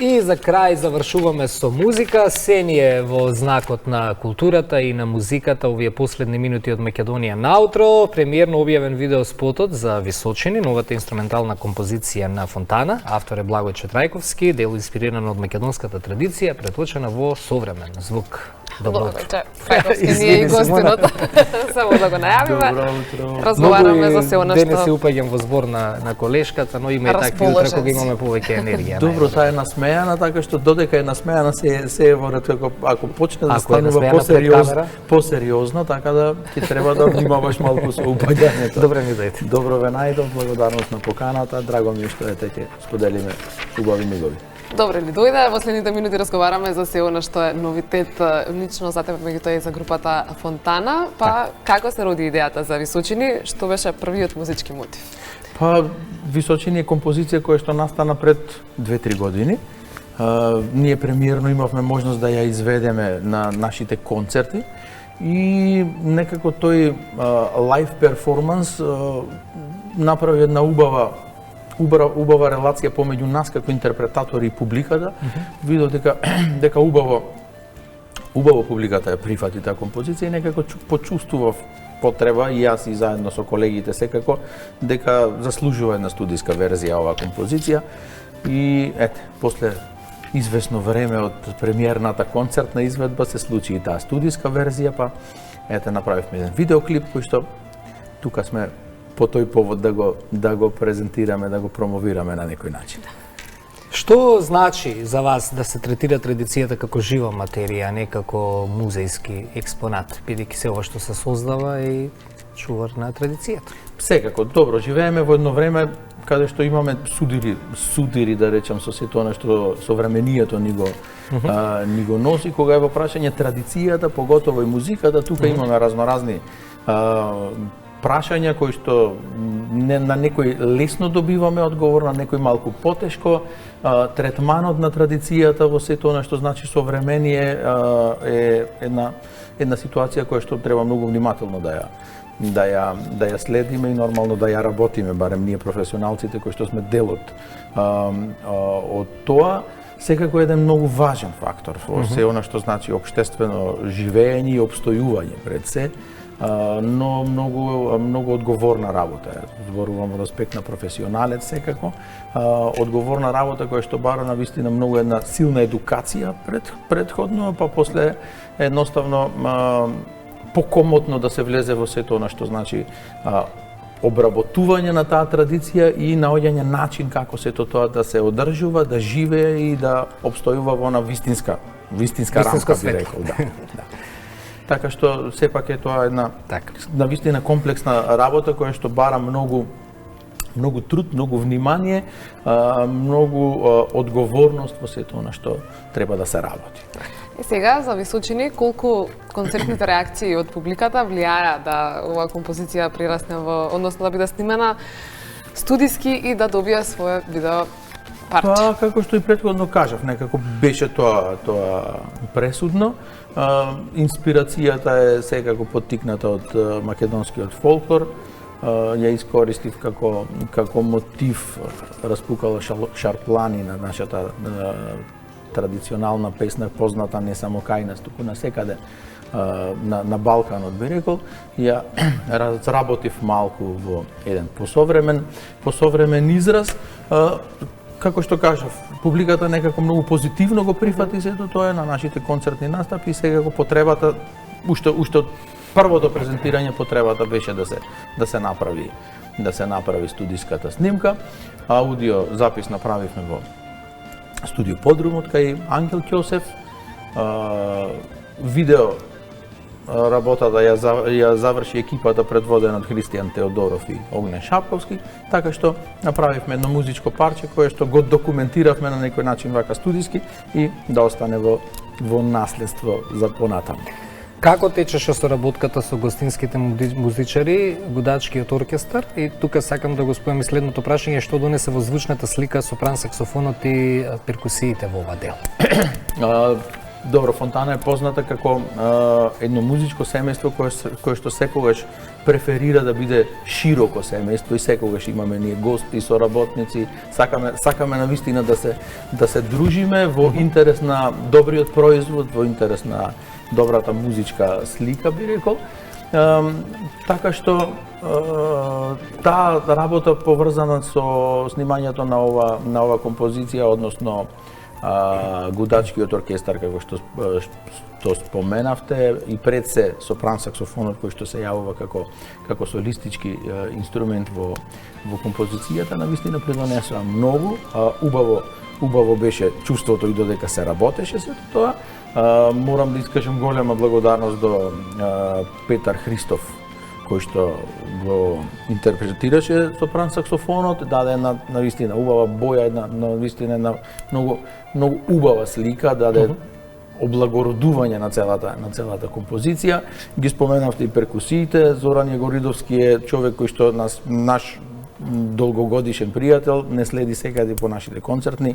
И за крај завршуваме со музика. Се ни е во знакот на културата и на музиката овие последни минути од Македонија наутро. Премиерно објавен видеоспотот за Височини, новата инструментална композиција на Фонтана. Автор е Благој Четрајковски, дел инспириран од македонската традиција, преточена во современ звук. Добро вечер. Фајковски ни е и гостинот. Само да го најавиме. Добро утро. Разговараме за се она што... Денес се упаѓам во збор на колешката, но има и такви утра кога имаме повеќе енергија. Добро, таа е насмејана, така што додека е насмејана се е во ред, ако почне да станува посериозно, така да ќе треба да внимаваш малку со упаѓањето. Добре ми дојде. Добро ве најдов, благодарност на поканата, драго ми е што ете ќе споделиме убави мигови. Добре ли дојде, во следните минути разговараме за се она што е новитет лично за тебе, меѓутоа и за групата Фонтана. Па како се роди идејата за Височини, што беше првиот музички мотив? Па Височини е композиција која што настана пред 2-3 години. Ние премиерно имавме можност да ја изведеме на нашите концерти и некако тој лайв перформанс направи една убава релација помеѓу нас како интерпретатори и публиката. Видов дека убаво публиката ја прифати таа композиција и некако почувствував потреба и јас и заедно со колегите секако дека заслужува една студиска верзија оваа композиција. И ете, после известно време од премиерната концертна изведба се случи и таа студиска верзија, па ете направивме еден видеоклип кој што тука сме по тој повод да го презентираме, да го промовираме на некој начин. Што значи за вас да се третира традицијата како жива материја, а не како музејски експонат, бидејќи се ова што се создава и чувар на традицијата? Секако, добро, живееме во едно време каде што имаме судири да речам со сето она што современието ни го носи, кога е во прашање традицијата, поготово и музиката, тука имаме разноразни прашања кои што на некој лесно добиваме одговор, на некој малку потешко. Третманот на традицијата во сето она што значи современие е една ситуација која што треба многу внимателно да ја следиме и нормално да ја работиме, барем ние професионалците кои што сме дел од тоа. Секако е еден многу важен фактор во се она што значи општествено живење и опстојување пред се. Но многу одговорна работа. Зборувам од аспект на професионалец секако. Одговорна работа која што бара навистина многу една силна едукација предходно, па после едноставно покомотно да се влезе во сето она што значи обработување на таа традиција и наоѓање начин како сето тоа да се одржува, да живее и да опстојува во она вистинска рамка, би рекол, да. Така што сепак е тоа една навистина комплексна работа која што бара многу труд, многу внимание, многу одговорност во сето она што треба да се работи. И сега за Височини, колку концертните реакции од публиката влијаја да оваа композиција прирасне односно да биде снимена студиски и да добие свое видео парче? Па, како што и претходно кажав, некако беше тоа пресудно. Инспирацијата е секако поттикната од македонскиот фолклор. Ја искористив како мотив распукала шарплани на нашата традиционална песна, позната не само кај нас, туку насекаде на Балканот, би рекол. Ја разработив малку во еден посовремен израз. Како што кажав, публиката некако многу позитивно го прифати сето тоа на нашите концертни настапи и сега потребата, уште од првото презентирање потребата беше да се направи студиската снимка. Аудио запис направивме во студио Подрумот кај Ангел Ќосев. Видео работата ја заврши екипата предводена од Христијан Теодоров и Огнен Шапковски, така што направивме едно музичко парче кое што го документиравме на некој начин вака студиски и да остане во наследство за понатаму. Како течеше соработката со гостинските музичари, Гудачкиот оркестар? И тука сакам да го спојам и следното прашање, што донесе во звучната слика сопран саксофонот и перкусиите во ова дел? Добро, Фонтана е позната како едно музичко семејство кое што секогаш преферира да биде широко семејство и секогаш имаме ние гости, соработници, сакаме навистина да се дружиме во интерес на добриот производ, во интерес на добрата музичка слика, би рекол. Така што таа работа поврзана со снимањето на ова композиција, односно гудачкиот оркестар, како што споменавте, и пред се сопран саксофонот кој што се јавува како солистички инструмент во композицијата, навистина придонесува многу. Убаво беше чувството и додека се работеше сето тоа. Морам да искажам голема благодарност до Петар Христов, кој што го интерпретираше сопран саксофонот, даде една навистина убава боја, навистина една многу убава слика, даде облагородување на целата композиција. Ги споменавте и перкусиите. Зоран Јегоридовски е човек кој што наш долгогодишен пријател, не следи секаде по нашите концертни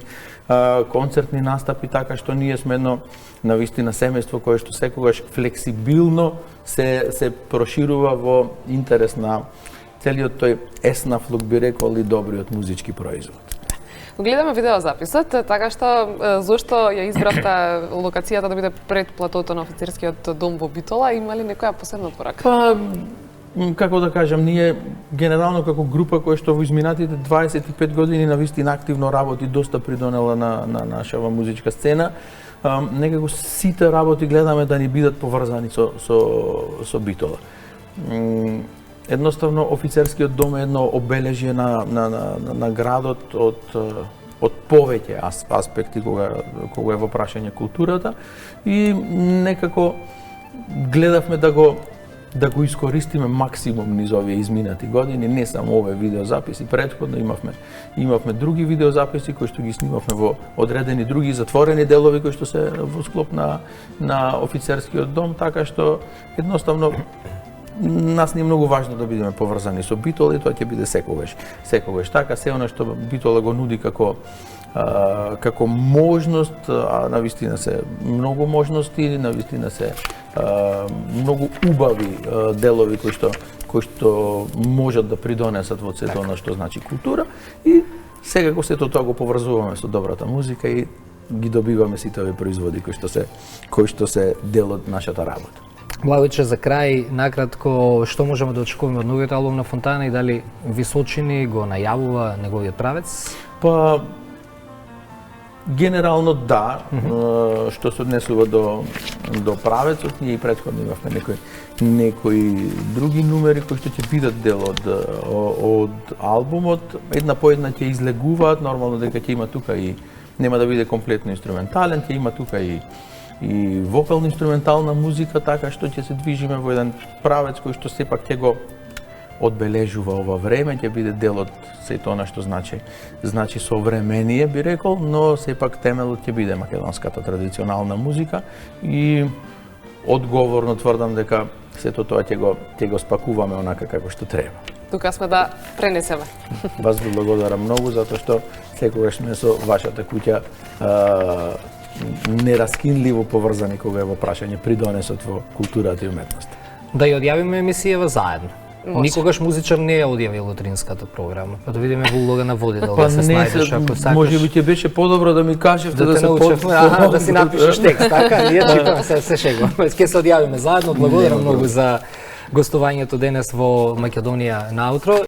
настапи, така што ние сме едно навистина семејство кое што секогаш флексибилно се проширува во интерес на целиот тој еснафлук, би рекол, и добриот музички производ. Гледаме видеозаписот, така што зошто ја избравте локацијата да биде пред платото на офицерскиот дом во Битола? Има ли некоја посебна порака? Па, како да кажам, ние генерално како група која што во изминатите 25 години навистина активно работи, доста придонела на нашава музичка сцена. Некако сите работи гледаме да ни бидат поврзани со Битола. Едноставно, офицерскиот дом е едно обележје на градот од повеќе аспекти кога е во прашање културата, и некако гледавме да го искористиме максимум низ овие изминати години, не само овие видеозаписи, претходно имавме други видеозаписи кои што ги снимавме во одредени други затворени делови кои што се во склоп на офицерскиот дом, така што едноставно нас не е многу важно да бидеме поврзани со Битола, и тоа ќе биде секогаш така. Се она што Битола го нуди како можност, а навистина се многу можности, навистина се многу убави делови кои што можат да придонесат во сето она што значи култура, и секако сето тоа го поврзуваме со добрата музика и ги добиваме сите овие производи кои што се дел од нашата работа. Благојче, за крај, накратко, што можеме да очекуваме од новиот албум на Фонтана и дали Височини го најавува неговиот правец? Па, генерално да, што се однесува до правецот, ние и претходно имавме некои други numери кои што ќе бидат дел од албумот. Една по една ќе излегуваат, нормално дека ќе има тука и нема да биде комплетно инструментален, ќе има тука и вокално-инструментална музика, така што ќе се движиме во еден правец кој што сепак ќе го одбележува ова време, ќе биде дел од сето она што значи современие, би рекол, но сепак темелот ќе биде македонската традиционална музика, и одговорно тврдам дека сето тоа ќе го спакуваме онака како што треба. Тука сме да пренесеме. Вас ви благодарам многу затоа што секогаш сме со вашата куќа нераскинливо поврзани кога е во прашање придонесот во културата и уметноста. Да ја одјавиме емисијава заедно. Може. Никогаш музичар не ја одјавил утринската програма. Па да видиме во улога на водител, да се снајдеш ако сакаш. Може би ќе беше подобро да ми кажете да се да си напишеш текст, така? Ние читаме се шегуваме. Ќе се одјавиме заедно. Благодарам многу за гостувањето денес во Македонија на утро.